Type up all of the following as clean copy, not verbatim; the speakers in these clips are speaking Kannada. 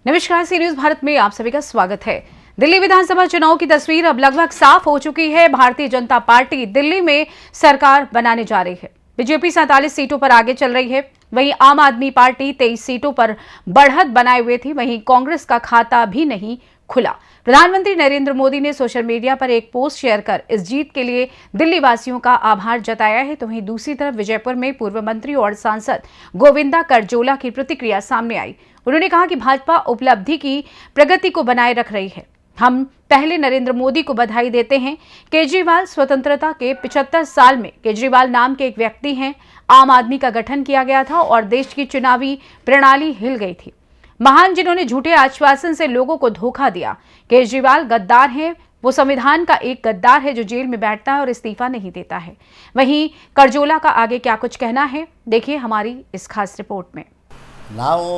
नमस्कार, सी न्यूज भारत में आप सभी का स्वागत है। दिल्ली विधानसभा चुनाव की तस्वीर अब लगभग साफ हो चुकी है। भारतीय जनता पार्टी दिल्ली में सरकार बनाने जा रही है। बीजेपी 47 सीटों पर आगे चल रही है। वहीं आम आदमी पार्टी 23 सीटों पर बढ़त बनाए हुए थी। वहीं कांग्रेस का खाता भी नहीं खुला। प्रधानमंत्री नरेंद्र मोदी ने सोशल मीडिया पर एक पोस्ट शेयर कर इस जीत के लिए दिल्ली वासियों का आभार जताया है। तो वहीं दूसरी तरफ विजयपुर में पूर्व मंत्री और सांसद गोविंदा करजोला की प्रतिक्रिया सामने आई। उन्होंने कहा कि भाजपा उपलब्धि की प्रगति को बनाए रख रही है। हम पहले नरेंद्र मोदी को बधाई देते हैं। केजरीवाल स्वतंत्रता के 75 साल में केजरीवाल नाम के एक व्यक्ति हैं। आम आदमी का गठन किया गया था और देश की चुनावी प्रणाली हिल गई थी। महान जिन्होंने झूठे आश्वासन से लोगों को धोखा दिया। केजरीवाल गद्दार हैं। वो संविधान का एक गद्दार है जो जेल में बैठता है और इस्तीफा नहीं देता है। वहीं करजोला का आगे क्या कुछ कहना है, देखिए हमारी इस खास रिपोर्ट में। ನಾವು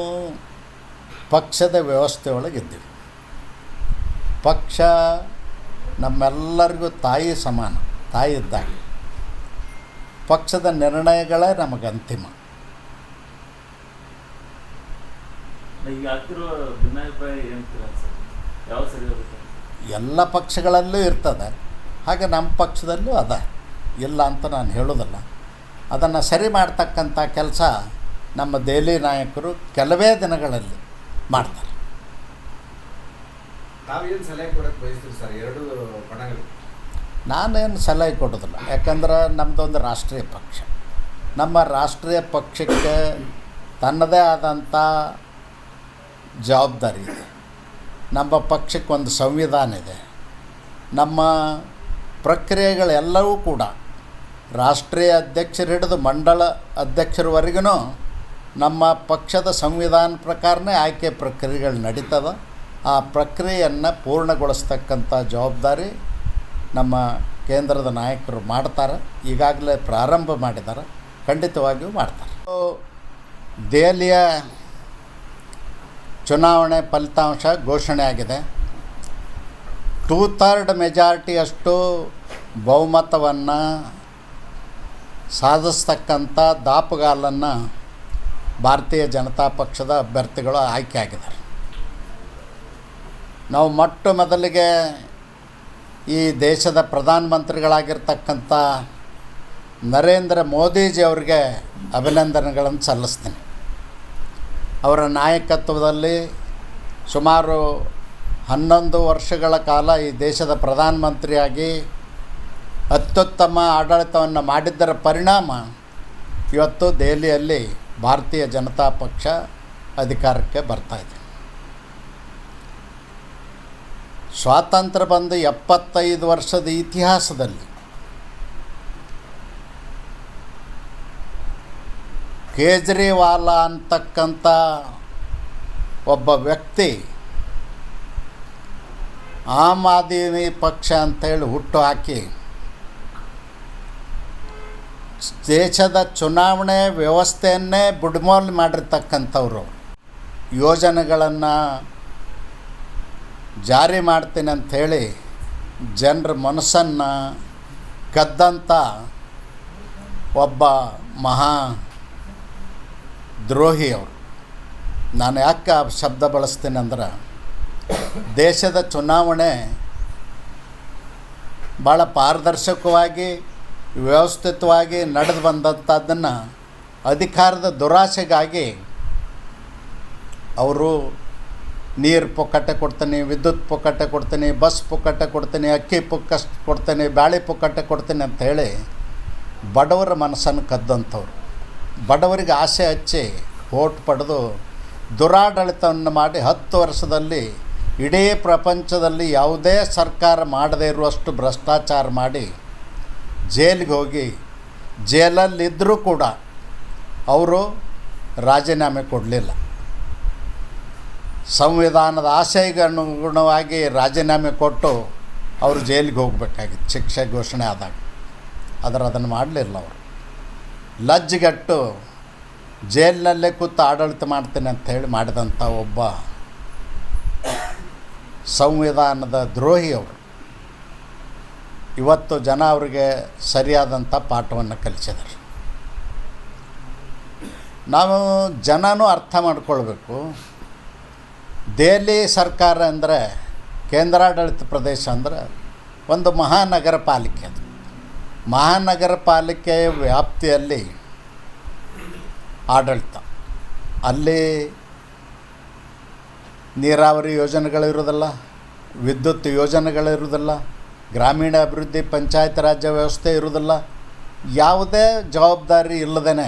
ಪಕ್ಷದ ವ್ಯವಸ್ಥೆ ಒಳಗಿದ್ದೀವಿ. ಪಕ್ಷ ನಮ್ಮೆಲ್ಲರಿಗೂ ತಾಯಿ ಸಮಾನ, ತಾಯಿ ಇದ್ದಾಗ ಪಕ್ಷದ ನಿರ್ಣಯಗಳೇ ನಮಗೆ ಅಂತಿಮ. ಎಲ್ಲ ಪಕ್ಷಗಳಲ್ಲೂ ಇರ್ತದೆ, ಹಾಗೆ ನಮ್ಮ ಪಕ್ಷದಲ್ಲೂ ಅದ, ಇಲ್ಲ ಅಂತ ನಾನು ಹೇಳೋದಿಲ್ಲ. ಅದನ್ನು ಸರಿ ಮಾಡ್ತಕ್ಕಂಥ ಕೆಲಸ ನಮ್ಮ ದೆಹಲಿ ನಾಯಕರು ಕೆಲವೇ ದಿನಗಳಲ್ಲಿ ಮಾಡ್ತಾರೆ. ನಾನೇನು ಸಲಹೆ ಕೊಡೋದಿಲ್ಲ, ಯಾಕಂದ್ರೆ ನಮ್ಮದೊಂದು ರಾಷ್ಟ್ರೀಯ ಪಕ್ಷ. ನಮ್ಮ ರಾಷ್ಟ್ರೀಯ ಪಕ್ಷಕ್ಕೆ ತನ್ನದೇ ಆದಂಥ ಜವಾಬ್ದಾರಿ ಇದೆ. ನಮ್ಮ ಪಕ್ಷಕ್ಕೊಂದು ಸಂವಿಧಾನ ಇದೆ. ನಮ್ಮ ಪ್ರಕ್ರಿಯೆಗಳೆಲ್ಲವೂ ಕೂಡ ರಾಷ್ಟ್ರೀಯ ಅಧ್ಯಕ್ಷರು ಹಿಡಿದು ಮಂಡಲ ಅಧ್ಯಕ್ಷರವರೆಗೂ ನಮ್ಮ ಪಕ್ಷದ ಸಂವಿಧಾನ ಪ್ರಕಾರನೇ ಆಯ್ಕೆ ಪ್ರಕ್ರಿಯೆಗಳು ನಡೀತದೆ. ಆ ಪ್ರಕ್ರಿಯೆಯನ್ನು ಪೂರ್ಣಗೊಳಿಸ್ತಕ್ಕಂಥ ಜವಾಬ್ದಾರಿ ನಮ್ಮ ಕೇಂದ್ರದ ನಾಯಕರು ಮಾಡ್ತಾರೆ. ಈಗಾಗಲೇ ಪ್ರಾರಂಭ ಮಾಡಿದ್ದಾರೆ, ಖಂಡಿತವಾಗಿಯೂ ಮಾಡ್ತಾರೆ. ದೆಹಲಿಯ ಚುನಾವಣೆ ಫಲಿತಾಂಶ ಘೋಷಣೆ ಆಗಿದೆ. 2/3 ಮೆಜಾರಿಟಿಯಷ್ಟು ಬಹುಮತವನ್ನು ಸಾಧಿಸ್ತಕ್ಕಂಥ ದಾಪುಗಾಲನ್ನು ಭಾರತೀಯ ಜನತಾ ಪಕ್ಷದ ಅಭ್ಯರ್ಥಿಗಳು ಆಯ್ಕೆ ಆಗಿದ್ದಾರೆ. ನಾವು ಮೊಟ್ಟ ಮೊದಲಿಗೆ ಈ ದೇಶದ ಪ್ರಧಾನಮಂತ್ರಿಗಳಾಗಿರ್ತಕ್ಕಂಥ ನರೇಂದ್ರ ಮೋದಿಜಿಯವರಿಗೆ ಅಭಿನಂದನೆಗಳನ್ನು ಸಲ್ಲಿಸ್ತೀನಿ. ಅವರ ನಾಯಕತ್ವದಲ್ಲಿ ಸುಮಾರು 11 ವರ್ಷಗಳ ಕಾಲ ಈ ದೇಶದ ಪ್ರಧಾನಮಂತ್ರಿಯಾಗಿ ಅತ್ಯುತ್ತಮ ಆಡಳಿತವನ್ನು ಮಾಡಿದ್ದರ ಪರಿಣಾಮ ಇವತ್ತು ದೆಹಲಿಯಲ್ಲಿ ಭಾರತೀಯ ಜನತಾ ಪಕ್ಷ ಅಧಿಕಾರಕ್ಕೆ ಬರ್ತಾಯಿದೆ. ಸ್ವಾತಂತ್ರ್ಯ ಬಂದು 75 ವರ್ಷದ ಇತಿಹಾಸದಲ್ಲಿ ಕೇಜ್ರಿವಾಲ ಅಂತಕ್ಕಂಥ ಒಬ್ಬ ವ್ಯಕ್ತಿ ಆಮ್ ಆದ್ಮಿ ಪಕ್ಷ ಅಂತೇಳಿ ಹುಟ್ಟು ಹಾಕಿ ದೇಶದ ಚುನಾವಣೆ ವ್ಯವಸ್ಥೆಯನ್ನೇ ಬುಡ್ಮೋಲ್ ಮಾಡಿರ್ತಕ್ಕಂಥವ್ರು. ಯೋಜನೆಗಳನ್ನು ಜಾರಿ ಮಾಡ್ತೀನಿ ಅಂಥೇಳಿ ಜನರ ಮನಸ್ಸನ್ನು ಕದ್ದಂಥ ಒಬ್ಬ ಮಹಾ ದ್ರೋಹಿಯವರು. ನಾನು ಯಾಕೆ ಆ ಶಬ್ದ ಬಳಸ್ತೀನಿ ಅಂದ್ರೆ, ದೇಶದ ಚುನಾವಣೆ ಭಾಳ ಪಾರದರ್ಶಕವಾಗಿ ವ್ಯವಸ್ಥಿತವಾಗಿ ನಡೆದು ಬಂದಂಥದ್ದನ್ನು ಅಧಿಕಾರದ ದುರಾಸೆಗಾಗಿ ಅವರು ನೀರು ಪುಕ್ಕಟ್ಟೆ ಕೊಡ್ತೀನಿ, ವಿದ್ಯುತ್ ಪುಕ್ಕಟ್ಟೆ ಕೊಡ್ತೀನಿ, ಬಸ್ ಪುಕ್ಕಟ್ಟೆ ಕೊಡ್ತೀನಿ, ಅಕ್ಕಿ ಕೊಡ್ತೀನಿ, ಬ್ಯಾಳೆ ಪುಕ್ಕಟ್ಟೆ ಕೊಡ್ತೀನಿ ಅಂಥೇಳಿ ಬಡವರ ಮನಸ್ಸನ್ನು ಕದ್ದಂಥವ್ರು. ಬಡವರಿಗೆ ಆಸೆ ಹಚ್ಚಿ ಓಟ್ ಪಡೆದು ದುರಾಡಳಿತವನ್ನು ಮಾಡಿ 10 ವರ್ಷದಲ್ಲಿ ಇಡೀ ಪ್ರಪಂಚದಲ್ಲಿ ಯಾವುದೇ ಸರ್ಕಾರ ಮಾಡದೇ ಇರುವಷ್ಟು ಭ್ರಷ್ಟಾಚಾರ ಮಾಡಿ ಜೈಲಿಗೆ ಹೋಗಿ ಜೈಲಲ್ಲಿದ್ದರೂ ಕೂಡ ಅವರು ರಾಜೀನಾಮೆ ಕೊಡಲಿಲ್ಲ. ಸಂವಿಧಾನದ ಆಶಯಕ್ಕೆ ಅನುಗುಣವಾಗಿ ರಾಜೀನಾಮೆ ಕೊಟ್ಟು ಅವರು ಜೈಲಿಗೆ ಹೋಗಬೇಕಾಗಿತ್ತು ಶಿಕ್ಷೆ ಘೋಷಣೆ ಆದಾಗ. ಆದರೆ ಅದನ್ನು ಮಾಡಲಿಲ್ಲ. ಅವರು ಲಜ್ಜೆಗೆಟ್ಟು ಜೈಲಿನಲ್ಲೇ ಕೂತು ಆಡಳಿತ ಮಾಡ್ತೀನಿ ಅಂಥೇಳಿ ಮಾಡಿದಂಥ ಒಬ್ಬ ಸಂವಿಧಾನದ ದ್ರೋಹಿ ಅವರು. ಇವತ್ತು ಜನ ಅವರಿಗೆ ಸರಿಯಾದಂಥ ಪಾಠವನ್ನು ಕಲಿಸಿದ್ದಾರೆ. ನಾವು ಜನನೂ ಅರ್ಥ ಮಾಡ್ಕೊಳ್ಬೇಕು. ದೆಹಲಿ ಸರ್ಕಾರ ಅಂದರೆ, ಕೇಂದ್ರಾಡಳಿತ ಪ್ರದೇಶ ಅಂದರೆ ಒಂದು ಮಹಾನಗರ ಪಾಲಿಕೆ. ಅದು ಮಹಾನಗರ ಪಾಲಿಕೆಯ ವ್ಯಾಪ್ತಿಯಲ್ಲಿ ಆಡಳಿತ. ಅಲ್ಲಿ ನೀರಾವರಿ ಯೋಜನೆಗಳಿರೋದಿಲ್ಲ, ವಿದ್ಯುತ್ ಯೋಜನೆಗಳಿರೋದಿಲ್ಲ, ಗ್ರಾಮೀಣ ಅಭಿವೃದ್ಧಿ ಪಂಚಾಯತ್ ರಾಜ್ಯ ವ್ಯವಸ್ಥೆ ಇರೋದಿಲ್ಲ. ಯಾವುದೇ ಜವಾಬ್ದಾರಿ ಇಲ್ಲದೇ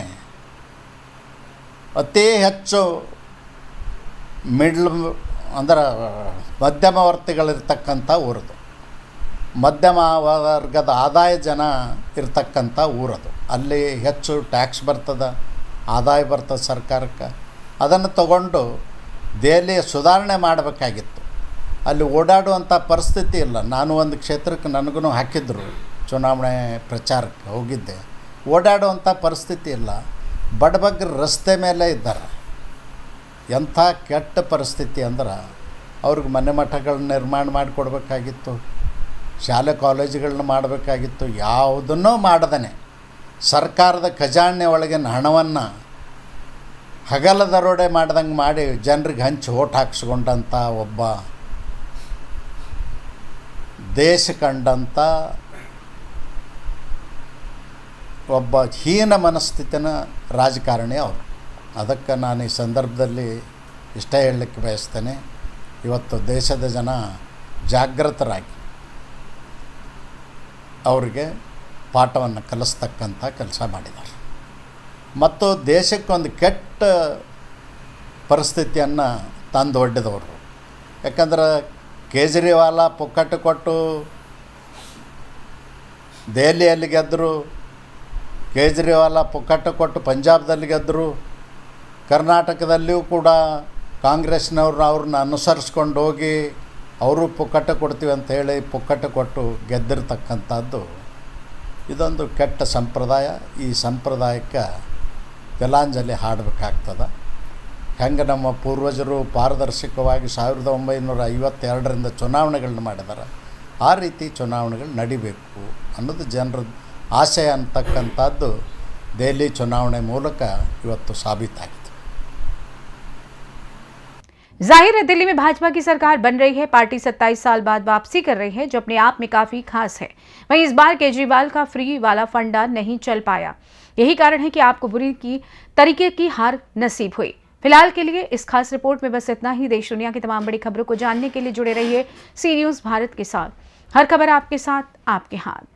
ಅತಿ ಹೆಚ್ಚು ಅಂದ್ರೆ ಮಧ್ಯಮವರ್ತಿಗಳಿರ್ತಕ್ಕಂಥ ಊರದು, ಮಧ್ಯಮ ವರ್ಗದ ಆದಾಯ ಜನ ಇರ್ತಕ್ಕಂಥ ಊರದು. ಅಲ್ಲಿ ಹೆಚ್ಚು ಟ್ಯಾಕ್ಸ್ ಬರ್ತದೆ, ಆದಾಯ ಬರ್ತದೆ ಸರ್ಕಾರಕ್ಕೆ. ಅದನ್ನು ತಗೊಂಡು ದೆಹಲಿಯ ಸುಧಾರಣೆ ಮಾಡಬೇಕಾಗಿತ್ತು. ಅಲ್ಲಿ ಓಡಾಡುವಂಥ ಪರಿಸ್ಥಿತಿ ಇಲ್ಲ. ನಾನು ಒಂದು ಕ್ಷೇತ್ರಕ್ಕೆ ನನಗೂ ಹಾಕಿದ್ರು, ಚುನಾವಣೆ ಪ್ರಚಾರಕ್ಕೆ ಹೋಗಿದ್ದೆ. ಓಡಾಡುವಂಥ ಪರಿಸ್ಥಿತಿ ಇಲ್ಲ. ಬಡಬಗ್ಗರು ರಸ್ತೆ ಮೇಲೆ ಇದ್ದಾರೆ. ಎಂಥ ಕೆಟ್ಟ ಪರಿಸ್ಥಿತಿ ಅಂದ್ರೆ ಅವ್ರಿಗೆ ಮನೆ ಮಠಗಳನ್ನ ನಿರ್ಮಾಣ ಮಾಡಿಕೊಡ್ಬೇಕಾಗಿತ್ತು, ಶಾಲೆ ಕಾಲೇಜುಗಳನ್ನ ಮಾಡಬೇಕಾಗಿತ್ತು. ಯಾವುದನ್ನೂ ಮಾಡದೇ ಸರ್ಕಾರದ ಖಜಾನೆ ಒಳಗಿನ ಹಣವನ್ನು ಹಗಲ ದರೋಡೆ ಮಾಡ್ದಂಗೆ ಮಾಡಿ ಜನರಿಗೆ ಹಂಚಿ ಓಟ್ ಹಾಕ್ಸ್ಕೊಂಡಂಥ ಒಬ್ಬ ದೇಶ ಕಂಡಂಥ ಒಬ್ಬ ಹೀನ ಮನಸ್ಥಿತಿನ ರಾಜಕಾರಣಿ ಅವರು. ಅದಕ್ಕೆ ನಾನು ಈ ಸಂದರ್ಭದಲ್ಲಿ ಇಷ್ಟ ಹೇಳಲಿಕ್ಕೆ ಬಯಸ್ತೇನೆ, ಇವತ್ತು ದೇಶದ ಜನ ಜಾಗೃತರಾಗಿ ಅವರಿಗೆ ಪಾಠವನ್ನು ಕಲಿಸ್ತಕ್ಕಂಥ ಕೆಲಸ ಮಾಡಿದ್ದಾರೆ. ಮತ್ತು ದೇಶಕ್ಕೊಂದು ಕೆಟ್ಟ ಪರಿಸ್ಥಿತಿಯನ್ನು ತಂದು ಒಡ್ಡಿದವರು. ಯಾಕಂದ್ರೆ ಕೇಜ್ರಿವಾಲ ಪುಕ್ಕಟ್ಟು ಕೊಟ್ಟು ದೆಹಲಿಯಲ್ಲಿ ಗೆದ್ದರು, ಕೇಜ್ರಿವಾಲ ಪುಕ್ಕಟ್ಟು ಕೊಟ್ಟು ಪಂಜಾಬ್ದಲ್ಲಿ ಗೆದ್ದರು, ಕರ್ನಾಟಕದಲ್ಲಿಯೂ ಕೂಡ ಕಾಂಗ್ರೆಸ್ನವ್ರನ್ನ ಅನುಸರಿಸ್ಕೊಂಡು ಹೋಗಿ ಅವರು ಪುಕ್ಕಟ್ಟು ಕೊಡ್ತೀವಿ ಅಂತ ಹೇಳಿ ಪುಕ್ಕಟ್ಟು ಕೊಟ್ಟು ಗೆದ್ದಿರ್ತಕ್ಕಂಥದ್ದು ಇದೊಂದು ಕೆಟ್ಟ ಸಂಪ್ರದಾಯ. ಈ ಸಂಪ್ರದಾಯಕ್ಕೆ ತಿಲಾಂಜಲಿ ಹಾಡಬೇಕಾಗ್ತದೆ. ಹೆಂಗೆ ನಮ್ಮ ಪೂರ್ವಜರು ಪಾರದರ್ಶಕವಾಗಿ 1952ರಿಂದ ಚುನಾವಣೆಗಳನ್ನ ಮಾಡಿದ್ದಾರೆ, ಆ ರೀತಿ ಚುನಾವಣೆಗಳು ನಡಿಬೇಕು ಅನ್ನೋದು ಜನರ ಆಶಯ ಅಂತಕ್ಕಂಥದ್ದು ದೆಹಲಿ ಚುನಾವಣೆ ಮೂಲಕ ಇವತ್ತು ಸಾಬೀತಾಗಿದೆ. जाहिर है दिल्ली में भाजपा की सरकार बन रही है। पार्टी 27 साल बाद वापसी कर रही है, जो अपने आप में काफी खास है। वहीं इस बार केजरीवाल का फ्री वाला फंडा नहीं चल पाया। यही कारण है कि आपको बुरी तरीके की हार नसीब हुई। फिलहाल के लिए इस खास रिपोर्ट में बस इतना ही। देश दुनिया की तमाम बड़ी खबरों को जानने के लिए जुड़े रहिए सी न्यूज़ भारत के साथ। हर खबर आपके साथ, आपके हाथ।